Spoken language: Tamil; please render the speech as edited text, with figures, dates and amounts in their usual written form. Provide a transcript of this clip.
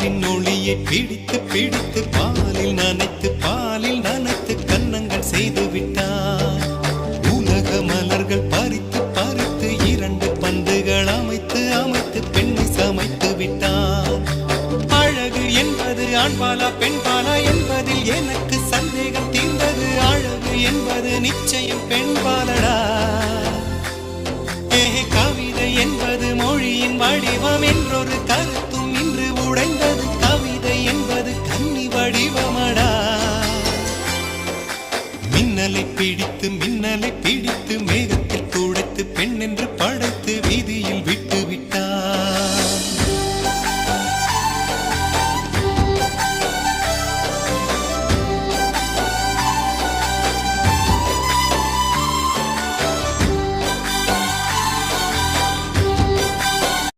நிலவின் ஒளியை பிடித்து பிடித்து பாலில் நனைத்து கன்னங்கள் செய்து விட்டார். உலக மலர்கள் பறித்து பறித்து 2 பந்துகள் அமைத்து அமைத்து பெண்ணை சமைத்து விட்டார். அழகு என்பது ஆண்பாலா பெண்பாலா என்பதில் எனக்கு சந்தேகம் தீர்ந்தது. அழகு என்பது நிச்சயம் பெண்பாலடா. கவிதை என்பது மொழியின் வடிவம் என்றொரு கருத்தும் இன்று உடைந்தது. கவிதை என்பது கன்னி வடிவமடா. மின்னலை பிடித்து